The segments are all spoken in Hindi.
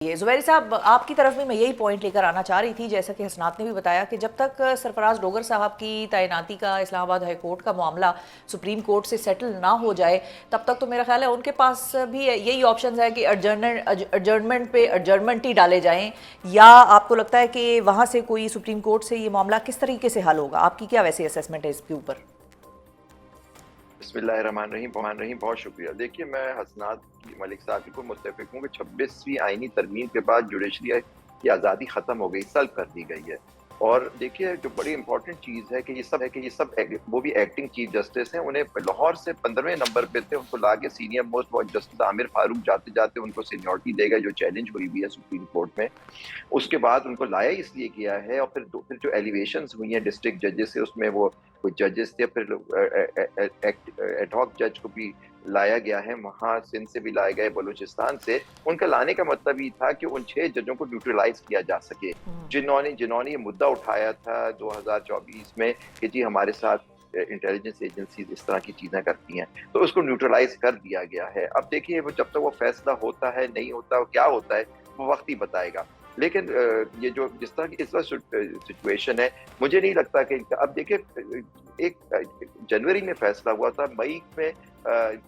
ये ज़ुबैरी साहब, आपकी तरफ में मैं यही पॉइंट लेकर आना चाह रही थी, जैसा कि हसनात ने भी बताया कि जब तक सरफराज डोगर साहब की तैनाती का इस्लामाबाद हाई कोर्ट का मामला सुप्रीम कोर्ट से सेटल ना हो जाए, तब तक तो मेरा ख्याल है उनके पास भी यही ऑप्शन है कि एडजर्नमेंट पे एडजर्नमेंट ही डाले जाएं, या आपको लगता है कि वहाँ से कोई सुप्रीम कोर्ट से ये मामला किस तरीके से हल होगा? आपकी क्या वैसे असेसमेंट है इसके ऊपर? बिस्मिल्लाहिर्रहमानिर्रहीम, बहुत शुक्रिया। देखिए, मैं हसनात मलिक साहब की मुत्तफिक हूँ कि 26वीं आईनी तरमीम के बाद जुडिशरी की आज़ादी ख़त्म हो गई, सल्ब कर दी गई है। और देखिए, जो बड़ी इंपॉर्टेंट चीज़ है कि ये सब वो भी एक्टिंग चीफ जस्टिस हैं। उन्हें लाहौर से 15वें नंबर पे थे, उनको लाके senior most justice Aamir Farooq जाते जाते उनको सीनियरिटी देगा, जो चैलेंज हुई भी है सुप्रीम कोर्ट में। उसके बाद उनको लाया इसलिए किया है, और फिर जो एलिवेशंस हुई हैं डिस्ट्रिक्ट जजेस से, उसमें वो कुछ जजेस थे, फिर एडहॉक जज को भी लाया गया है, वहाँ सिंध से भी लाए गए, बलूचिस्तान से। उनका लाने का मतलब ये था कि उन 6 जजों को न्यूट्रलाइज किया जा सके, जिन्होंने ये मुद्दा उठाया था 2024 में कि जी हमारे साथ इंटेलिजेंस एजेंसीज इस तरह की चीजें करती हैं, तो उसको न्यूट्रलाइज कर दिया गया है। अब देखिए, वो जब तक वो फैसला होता है, नहीं होता, क्या होता है, वो वक्त ही बताएगा। लेकिन ये जो जिस तरह की इस वक्त सिचुएशन है, मुझे नहीं लगता कि अब देखिए, एक जनवरी में फैसला हुआ था, मई में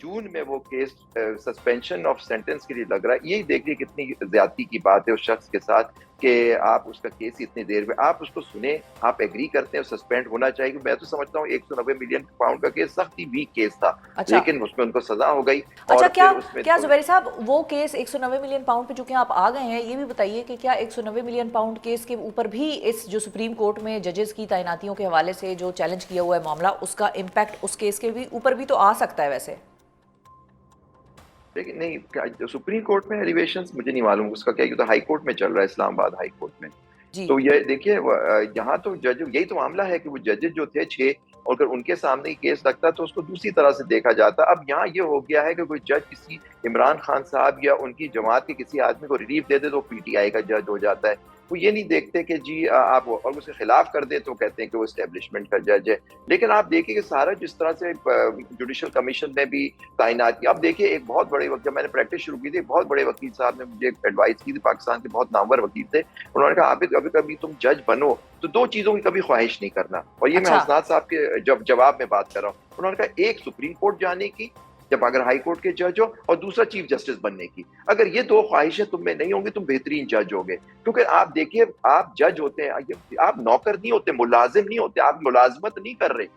जून में वो केस सस्पेंशन ऑफ सेंटेंस के लिए लग रहा है। यही देखिए कितनी ज्यादती की बात है उस शख्स के साथ कि आप उसका केस इतनी देर में आप उसको सुने, आप एग्री करते हैं सस्पेंड होना चाहिए। मैं तो समझता हूँ 190 मिलियन पाउंड का केस सख्त ही वीक केस था। अच्छा। लेकिन उसमें उनको सजा हो गई। अच्छा, और क्या ज़ुबैरी साहब, वो केस 190 मिलियन पाउंड पे चूंकि आप आ गए हैं, ये भी बताइए कि क्या 190 मिलियन पाउंड केस के ऊपर भी इस जो सुप्रीम कोर्ट में जजेस की तैनातियों के हवाले से जो चैलेंज किया हुआ है मामला, उसका इम्पैक्ट उस केस के भी ऊपर भी तो आ सकता है वैसे? लेकिन नहीं, सुप्रीम कोर्ट में एलिवेशंस मुझे नहीं मालूम उसका क्या, तो हाई कोर्ट में चल रहा है, इस्लामाबाद हाई कोर्ट में। जी। तो ये देखिए, यहाँ तो जज, यही तो मामला है कि वो जजेस जो थे 6, और अगर उनके सामने ही केस लगता तो उसको दूसरी तरह से देखा जाता। अब यहाँ ये हो गया है कि कोई जज किसी इमरान खान साहब या उनकी जमात के किसी आदमी को रिलीफ दे दे तो पीटीआई का जज हो जाता है। वो ये नहीं देखते कि जी आप और उसके खिलाफ कर दे तो कहते हैं कि वो एस्टेब्लिशमेंट का जज है। लेकिन आप देखिए कि सारा जिस तरह से जुडिशल कमीशन में भी तैनात किया। अब देखिए, एक बहुत बड़े वक्त जब मैंने प्रैक्टिस शुरू की थी, बहुत बड़े वकील साहब ने मुझे एडवाइस की थी, पाकिस्तान के बहुत नामवर वकील थे। उन्होंने कहा, आप कभी कभी तुम जज बनो तो 2 चीजों की कभी ख्वाहिश नहीं करना। और ये मैं अच्छा। हसनात साहब के जवाब में बात कर रहा हूँ। उन्होंने कहा, एक सुप्रीम कोर्ट जाने की, जब अगर हाई कोर्ट के जज हो, और दूसरा चीफ जस्टिस बनने की। अगर ये 2 ख्वाहिशें तुम में नहीं होंगी, तुम बेहतरीन जज होगे। क्योंकि आप देखिए, आप जज होते हैं, आप नौकर नहीं होते, मुलाजिम नहीं होते, आप मुलाजमत नहीं कर रहे,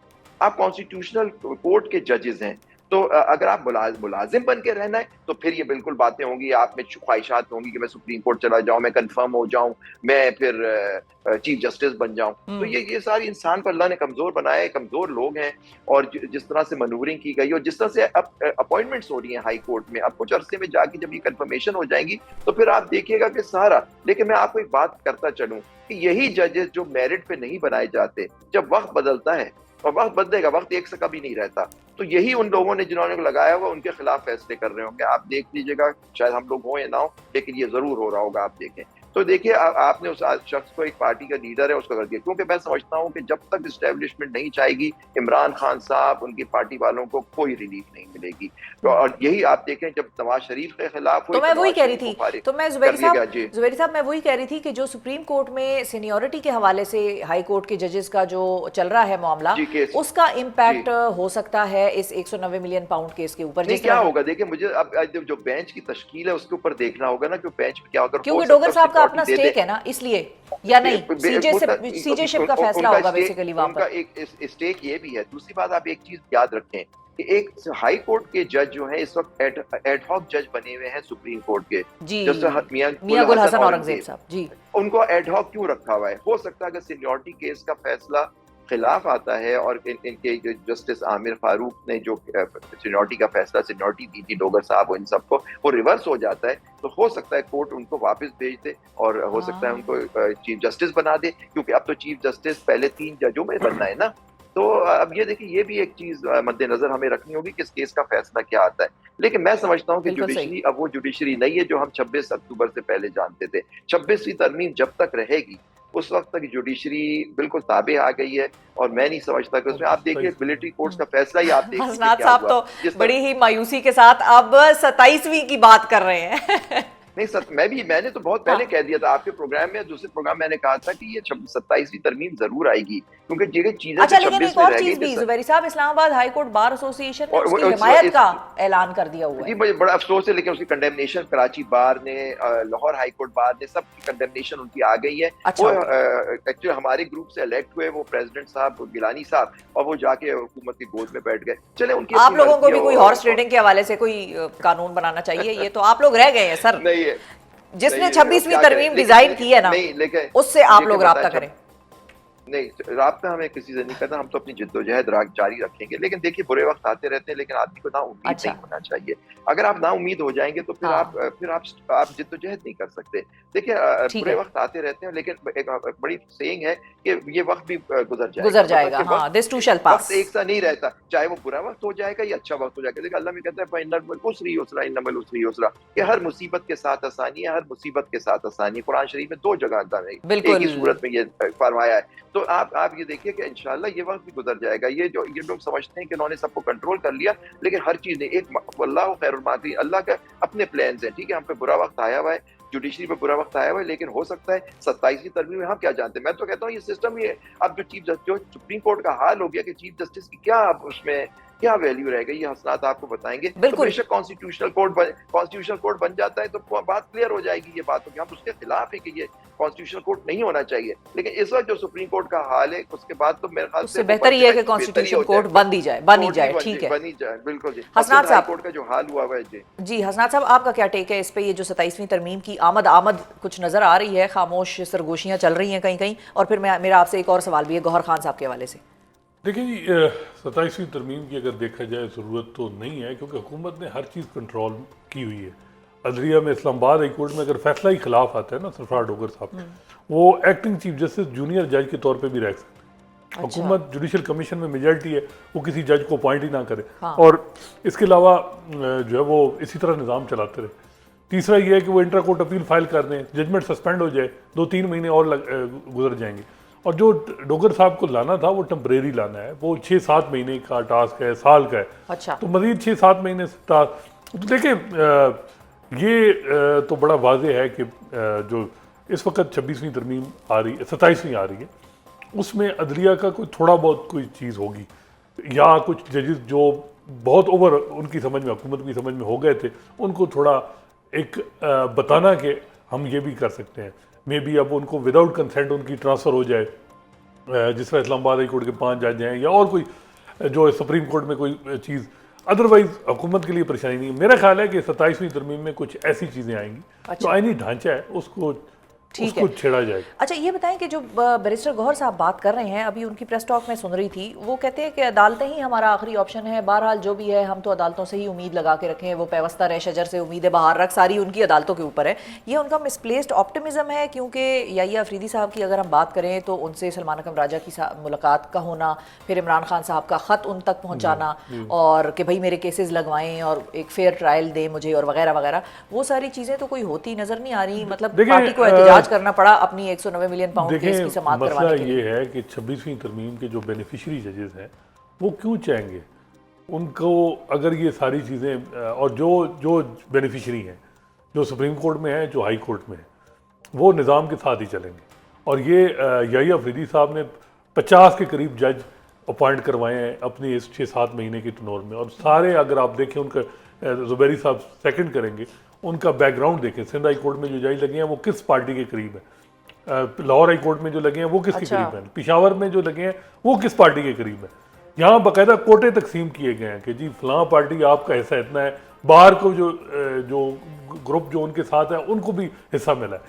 आप कॉन्स्टिट्यूशनल कोर्ट के जजेस हैं। तो अगर आप मुलाजिम बन के रहना है तो फिर ये बिल्कुल बातें होंगी, आप में ख्वाहिशात होंगी कि मैं सुप्रीम कोर्ट चला जाऊं, मैं कंफर्म हो जाऊं, मैं फिर चीफ जस्टिस बन जाऊं। तो ये सारी इंसान को अल्लाह ने कमजोर बनाया है, कमजोर लोग हैं। और जिस तरह से मनूवरिंग की गई और जिस तरह से अब अपॉइंटमेंट्स हो रही हैं हाई कोर्ट में, अब कुछ अरसे में जाके जब ये कंफर्मेशन हो जाएंगी तो फिर आप देखिएगा कि सारा। लेकिन मैं आपको एक बात करता चलूं कि यही जजेस जो मेरिट पे नहीं बनाए जाते, जब वक्त बदलता है, और वक्त बदलेगा, वक्त एक से कभी नहीं रहता, तो यही उन लोगों ने जिन्होंने लगाया हुआ उनके खिलाफ फैसले कर रहे होंगे। आप देख लीजिएगा, शायद हम लोग हों या ना हो, लेकिन ये जरूर हो रहा होगा, आप देखें। तो देखिए, आपने उस शख्स को, एक पार्टी का लीडर है, उसको कर दिया। क्योंकि मैं समझता हूँ कि जब तक इस्टेब्लिशमेंट नहीं चाहेगी, इमरान खान साहब, उनकी पार्टी वालों को कोई रिलीफ नहीं मिलेगी। तो और यही आप देखें, जब नवाज शरीफ के खिलाफ हुई, तो मैं वही कह रही थी, तो मैं ज़ुबैरी साहब मैं वही कह रही थी कि जो सुप्रीम कोर्ट में सीनियरिटी के हवाले से हाई कोर्ट के जजेस का जो चल रहा है मामला, उसका इम्पैक्ट हो सकता है इस 190 मिलियन पाउंड केस के ऊपर। क्या होगा, देखिए, मुझे अब जो बेंच की तश्कील है उसके ऊपर देखना होगा ना कि बेंच में क्या होगा। क्योंकि डोगर साहब का अपना स्टेक है ना, इसलिए, या नहीं, सीजेशिप का फैसला होगा बेसिकली वहां पर। उनका एक स्टेक ये भी है। दूसरी बात, आप एक चीज याद रखें कि एक हाई कोर्ट के जज जो हैं इस वक्त एडहॉक जज बने हुए हैं सुप्रीम कोर्ट के, जैसे मियां गुल हसन औरंगजेब साहब जी। उनको एडहॉक क्यों रखा हुआ है? हो सकता है कि सीनियरिटी केस का फैसला खिलाफ आता है, और इनके जस्टिस आमिर फारूक ने जो सीनियरिटी का फैसला, सीनियरिटी दी थी डोगर साहब और इन सबको, वो रिवर्स हो जाता है। तो हो सकता है कोर्ट उनको वापस भेज दे, और हो सकता है उनको चीफ जस्टिस बना दे, क्योंकि अब तो चीफ जस्टिस पहले 3 जजों में बनना है ना। तो अब ये देखिए, ये भी एक चीज मद्देनजर हमें रखनी होगी कि इस केस का फैसला क्या आता है। लेकिन मैं समझता हूँ कि जुडिशरी अब वो जुडिशरी नहीं है जो हम 26 अक्टूबर से पहले जानते थे। 26वीं तरमीम जब तक रहेगी, उस वक्त तक जुडिशरी बिल्कुल ताबे आ गई है, और मैं नहीं समझता कि उसमें, आप देखिए मिलिट्री कोर्ट्स का फैसला ही आप हसनात साहब तो बड़ी ही मायूसी के साथ अब 27वीं की बात कर रहे हैं। नहीं सर, मैंने तो बहुत हाँ। पहले कह दिया था आपके प्रोग्राम में, दूसरे प्रोग्राम मैंने कहा था कि ये 27वीं तरमीम जरूर आएगी, क्योंकि ये चीजें अच्छा, जो लेकिन 26 एक में और रह गई चीज थी भी सर। जुबैरी साहब, Islamabad high court bar association ने और उसकी वो हिमायत का ऐलान कर दिया हुआ जी है। मुझे बड़ा अफसोस है, लेकिन उसकी कंडेमनेशन कराची बार ने, लाहौर हाई कोर्ट बार ने, सब की कंडेमनेशन उनकी आ गई है। अच्छा, वो ओके। एक्चुअली हमारे ग्रुप से इलेक्ट हुए वो प्रेसिडेंट साहब गिलानी साहब, और वो जाके हुकूमत की गोद में बैठ गए। चले, उनकी आप अपनी लोगों को मर्जी है भी कोई हॉर्स ट्रेडिंग के हवाले से कोई कानून बनाना चाहिए, ये तो आप लोग रह गए हैं सर। नहीं है, नहीं जिसने है, अब 26वीं क्या करें, तरमीम लेकिन डिजाइन की है ना, नहीं, लेकिन उससे आप लेकिन लोग बताएं, राब्ता करें। नहीं, राब्ता हमें किसी से नहीं करना, हम तो अपनी जिद्दोजहद जारी रखेंगे। लेकिन देखिए, बुरे वक्त आते रहते हैं, लेकिन आदमी को ना उम्मीद अच्छा। नहीं होना चाहिए। अगर आप ना उम्मीद हो जाएंगे तो फिर हाँ, आप जिद्दोजहद नहीं कर सकते। देखिए, ठीक बुरे है। वक्त आते रहते हैं, लेकिन एक बड़ी सेइंग है कि ये वक्त भी गुजर गुजर जाएगा। मतलब जाएगा, कि हाँ, दिस टू शैल वक्त पास। एक सा नहीं रहता, चाहे वो बुरा वक्त हो जाएगा या अच्छा वक्त हो जाएगा। देखिए, अल्लाह में कहता है फ़इन्नल उसरी युसरा, इन्नमल उसरी युसरा, कि हर मुसीबत के साथ आसानी है, हर मुसीबत के साथ आसानी है। कुरान शरीफ में 2 जगह अल्लाह ने एक बिल्कुल। ही सूरत में ये फरमाया है। तो आप ये देखिए कि इंशाल्लाह ये वक्त भी गुजर जाएगा। ये लोग समझते हैं कि उन्होंने सबको कंट्रोल कर लिया, लेकिन हर चीज ने एक, वल्लाहु खैरुल माकिरीन, अल्लाह का अपने प्लान्स हैं। ठीक है, हम पे बुरा वक्त आया हुआ है, जुडिशरी पे बुरा वक्त आया हुआ है, लेकिन हो सकता है 27वीं तरमीम में, हम क्या जानते हैं। मैं तो कहता हूँ ये सिस्टम ही है। अब जो सुप्रीम कोर्ट का हाल हो गया कि चीफ जस्टिस की क्या अब उसमें क्या वैल्यू रह गई, ये हसनात आपको बताएंगे। तो बिल्कुल। बेशक कॉन्स्टिट्यूशनल कोर्ट बन जाता है तो बात क्लियर हो जाएगी। ये बात होगी, हम उसके खिलाफ है कि ये कॉन्स्टिट्यूशनल कोर्ट नहीं होना चाहिए, लेकिन इस वक्त जो सुप्रीम कोर्ट का हाल है, उसके बाद तो मेरे ख्याल से उससे बेहतर ही है कि कॉन्स्टिट्यूशन कोर्ट बन ही जाए, बन ही जाए। ठीक है, बनी जाए, बिल्कुल जी। हसनात सिंध हाई साहब। कोर्ट का जो हाल हुआ हुआ है जी। जी, हसनात साहब, आपका क्या टेक है इस पे? ये जो 27वीं तरमीम की आमद आमद कुछ नजर आ रही है, खामोश सरगोशियां चल रही हैं कहीं कहीं, और फिर मेरा आपसे एक और सवाल भी है गौहर खान साहब के हवाले से। देखिए जी, 27वीं तरमीम की अगर देखा जाए ज़रूरत तो नहीं है, क्योंकि हुकूमत ने हर चीज़ कंट्रोल की हुई है। अदलिया में इस्लामाबाद हाई कोर्ट में अगर फैसला ही खिलाफ आता है ना सरफराज डोगर साहब, वो एक्टिंग चीफ जस्टिस जूनियर जज के तौर पे भी रह सकते हैं। अच्छा। हुकूमत जुडिशल कमीशन में मेजॉरिटी है, वो किसी जज को अपॉइंट ही ना करे। हाँ। और इसके अलावा जो है वो इसी तरह निज़ाम चलाते रहे। तीसरा ये है कि वो इंट्रा कोर्ट अपील फाइल कर दें, जजमेंट सस्पेंड हो जाए, 2-3 महीने और गुजर जाएंगे। और जो डोगर साहब को लाना था वो टेम्परेरी लाना है, वो 6-7 महीने का टास्क है, साल का है। अच्छा। तो मजीद 6-7 महीने टास्क, तो देखिए ये तो बड़ा वाज़ेह है कि जो इस वक्त 26वीं तरमीम आ रही है, 27वीं आ रही है, उसमें अदलिया का कोई थोड़ा बहुत कोई चीज़ होगी, या कुछ जजेस जो बहुत ओवर उनकी समझ में, हुकूमत की समझ में हो गए थे, उनको थोड़ा एक बताना कि हम ये भी कर सकते हैं। मे बी अब उनको विदाउट कंसेंट उनकी ट्रांसफ़र हो जाए, जिस तरह इस्लामाबाद हाई कोर्ट के 5 जज हैं, या और कोई जो सुप्रीम कोर्ट में कोई चीज़। अदरवाइज हुकूमत के लिए परेशानी नहीं है। मेरा ख्याल है कि 27वीं तरमीम में कुछ ऐसी चीज़ें आएंगी, अच्छा। जो आईनी ढांचा है उसको छेड़ा जाएगा। अच्छा, ये बताएं कि जो बैरिस्टर गौहर साहब बात कर रहे हैं, अभी उनकी प्रेस टॉक में सुन रही थी, वो कहते हैं कि अदालतें ही हमारा आखिरी ऑप्शन है, बहरहाल जो भी है हम तो अदालतों से ही उम्मीद लगा के रखें, वो पैवस्ता रह शजर से उम्मीदें बाहर रख, सारी उनकी अदालतों के ऊपर है। ये उनका मिसप्लेस्ड ऑप्टिमिज्म है, क्योंकि याहिया अफरीदी साहब की अगर हम बात करें तो उनसे सलमान अकरम राजा की मुलाकात का होना, फिर इमरान खान साहब का ख़त उन तक पहुँचाना, और कि भाई मेरे केसेस लगवाएं और एक फेयर ट्रायल दें मुझे, और वगैरह वगैरह, वो सारी चीज़ें तो कोई होती नज़र नहीं आ रही। मतलब पार्टी को एहतजाज करना पड़ा अपनी 190 मिलियन पाउंड केस की समाप्त करवाने के लिए। ये है कि 26वीं तरमीम के जो बेनिफिशरी जजेस हैं, वो क्यों चाहेंगे उनको, अगर ये सारी चीज़ें, और जो बेनिफिशरी हैं, जो सुप्रीम कोर्ट में है, जो हाई कोर्ट में है, वो निज़ाम के साथ ही चलेंगे। और ये याहिया अफरीदी साहब ने 50 के करीब जज अपॉइंट करवाए हैं अपनी इस 6-7 महीने की टनोर में, और सारे अगर आप देखें उनका, जुबैरी साहब सेकंड करेंगे, उनका बैकग्राउंड देखें। सिंध हाई कोर्ट में जो जज लगे हैं वो किस पार्टी के करीब है, लाहौर हाई कोर्ट में जो लगे हैं वो किसके करीब हैं, पिशावर में जो लगे हैं वो किस पार्टी के करीब है। यहाँ बाकायदा कोटे तकसीम किए गए हैं कि जी फलां पार्टी आपका हिस्सा इतना है, बाहर को जो ग्रुप जो उनके साथ है उनको भी हिस्सा मिला है।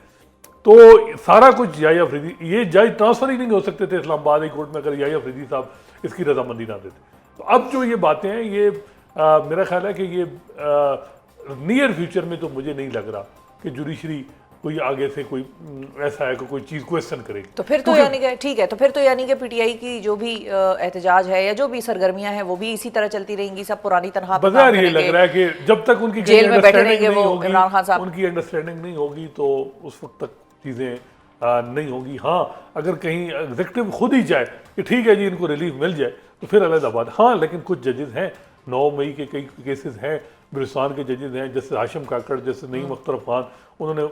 तो सारा कुछ याहिया अफरीदी, ये जज ट्रांसफ़र ही नहीं हो सकते थे इस्लामाबाद हाई कोर्ट में अगर याहिया अफरीदी साहब इसकी रजामंदी ना देते। तो अब जो ये बातें हैं, ये मेरा ख्याल है कि ये नियर फ्यूचर में तो मुझे नहीं लग रहा कि जुडिशरी कोई आगे से कोई ऐसा है कि कोई चीज़ क्वेश्चन करेगी। तो फिर तो यानी कि ठीक है, तो फिर तो यानी कि पीटीआई की जो भी एहतजाज है या जो भी सरगर्मियां हैं वो भी इसी तरह चलती रहेंगी, सब पुरानी तनख्वाह पे काम ये लग करेंगे, रहा है कि जब तक उनकी जेल में बैठे रहेंगे वो इमरान खान साहब। उनकी अंडरस्टैंडिंग नहीं होगी तो उस वक्त तक चीज़ें नहीं होंगी। हाँ, अगर कहीं एग्जीक्यूटिव खुद ही चाहे कि ठीक है जी इनको रिलीफ मिल जाए तो फिर अलग बात। हाँ, लेकिन कुछ जजेस हैं, 9 मई के कई केसेस हैं बलूचिस्तान के जजेस हैं, जस्टिस हाशिम काकड़, जस्टिस नईम अख्तर खान, उन्होंने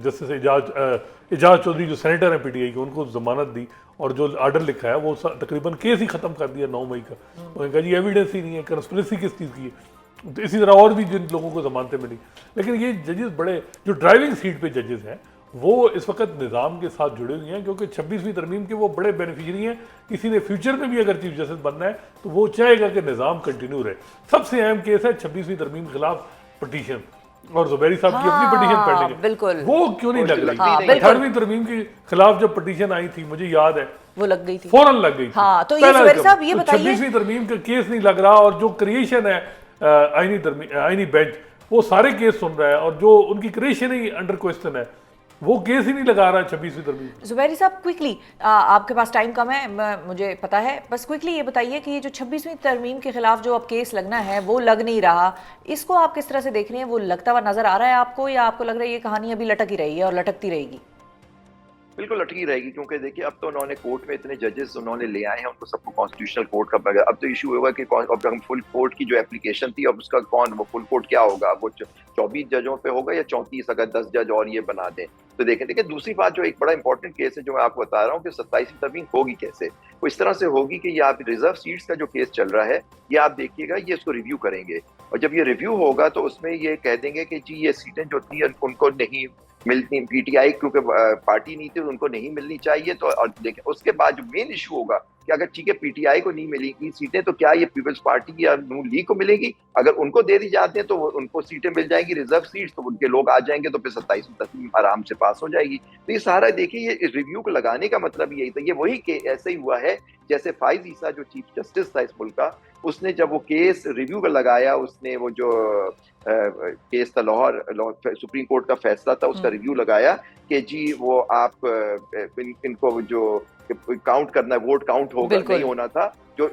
जस्टिस एजाज चौधरी जो सेनेटर हैं पीटीआई के, उनको जमानत दी और जो आर्डर लिखा है वो तकरीबन केस ही ख़त्म कर दिया 9 मई का। उन्होंने कहा जी एविडेंस ही नहीं है, कंस्पिरेसी किस चीज़ की है। तो इसी तरह और भी जिन लोगों को जमानतें मिली। लेकिन ये जजेस बड़े जो ड्राइविंग सीट पे जजेस हैं वो इस वक्त निज़ाम के साथ जुड़े हुए हैं, क्योंकि 26वीं तरमीम के वो बड़े बेनिफिशरी हैं। किसी ने फ्यूचर में भी अगर चीफ जस्टिस बनना है तो वो चाहेगा कि निज़ाम कंटिन्यू रहे। सबसे अहम केस है 26वीं तरमीम के खिलाफ पटिशन, और जुबैरी साहब की अपनी पटिशन पेंडिंग है, बिल्कुल वो क्यों नहीं लग रही? हाँ, बिल्कुल। 18वीं तरमीम के खिलाफ जब पटिशन आई थी, मुझे याद है वो लग गई थी, फौरन लग गई थी। हाँ, तो ये जुबैर साहब ये बताइए, 26वीं तरमीम का केस नहीं लग रहा, और जो क्रिएशन है आईनी बेंच वो सारे केस सुन रहा है, और जो उनकी क्रिएशन ही अंडर क्वेश्चन है वो केस ही नहीं लगा रहा 26वीं तरमीम। जुबैरी साहब क्विकली, आपके पास टाइम कम है, मुझे पता है, बस क्विकली ये बताइए कि ये जो 26वीं तरमीम के खिलाफ जो अब केस लगना है वो लग नहीं रहा, इसको आप किस तरह से देख रहे हैं? वो लगता हुआ नजर आ रहा है आपको, या आपको लग रहा है ये कहानी अभी लटक ही रही है और लटकती रहेगी? बिल्कुल अटकी रहेगी, क्योंकि देखिए अब तो उन्होंने कोर्ट में इतने जजेस उन्होंने ले आए हैं, उनको सबको कॉन्स्टिट्यूशनल कोर्ट का बगैर। अब तो इशू हुआ कि अब हम फुल कोर्ट की जो एप्लीकेशन थी, अब उसका वो फुल कोर्ट क्या होगा? वो 24 जजों पे होगा या 34, अगर 10 जज और ये बना दें तो देखें। देखिए दूसरी बात जो एक बड़ा इंपॉर्टेंट केस है जो मैं आपको बता रहा हूँ कि 27वीं तरमीम होगी कैसे। वो इस तरह से होगी कि ये आप रिजर्व सीट्स का जो केस चल रहा है ये आप देखिएगा, ये इसको रिव्यू करेंगे, और जब ये रिव्यू होगा तो उसमें ये कह देंगे कि जी ये सीटें जो थी उनको नहीं मिलती, पीटीआई क्योंकि पार्टी नहीं थी उनको नहीं मिलनी चाहिए। तो और देखिए उसके बाद जो मेन इशू होगा कि अगर ठीक है पीटीआई को नहीं मिलेगी सीटें तो क्या ये पीपल्स पार्टी या नून लीग को मिलेगी? अगर उनको दे दी जाती है तो उनको सीटें मिल जाएंगी रिजर्व सीट्स, तो उनके लोग आ जाएंगे, तो फिर 27वीं तरमीम आराम से पास हो जाएगी। तो ये सारा देखिए ये रिव्यू को लगाने का मतलब यही था। ये वही ऐसे ही हुआ है जैसे फाइज ईसा जो चीफ जस्टिस था इस मुल्क का, उसने जब वो केस रिव्यू का लगाया, उसने वो जो केस था लाहौर सुप्रीम कोर्ट का फैसला था उसका रिव्यू लगाया कि जी वो आप इनको जो काउंट करना है, वोट काउंट होगा नहीं होना था जो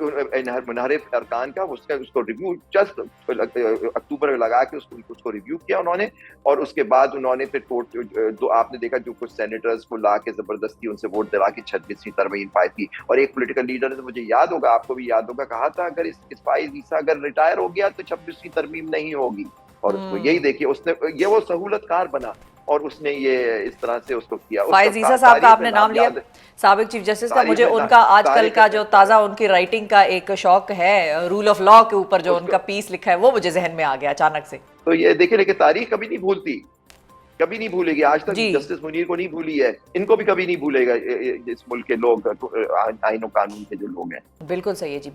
मुनहरिफ अरकान का, उसको रिव्यू जस्ट अक्टूबर में लगा के उसको रिव्यू किया उन्होंने। और उसके बाद उन्होंने फिर कोर्ट आपने देखा जो कुछ सेनेटर्स को ला के जबरदस्ती उनसे वोट दिला के 26वीं तरमीम पाई थी। और एक पॉलिटिकल लीडर ने, मुझे याद होगा, आपको भी याद होगा, कहा था अगर इस फाइज ईसा अगर रिटायर हो गया तो 26वीं तरमीम नहीं होगी। और यही देखिए उसने ये वो सहूलतकार बना और उसने ये इस तरह से उसको किया। फाइज ईसा साहब का आपने नाम लिया, साबिक चीफ जस्टिस का, मुझे उनका आजकल का जो ताज़ा उनकी राइटिंग का एक शौक है, रूल ऑफ लॉ के ऊपर जो उनका पीस लिखा है वो मुझे जहन में आ गया अचानक से। तो ये देखिए, लेकिन तारीख कभी नहीं भूलती, कभी नहीं भूलेगी। आज तक जस्टिस मुनीर को नहीं भूली है, इनको भी कभी नहीं भूलेगा इस मुल्क के लोग, आईन और कानून के जो लोग हैं। बिल्कुल सही है जी।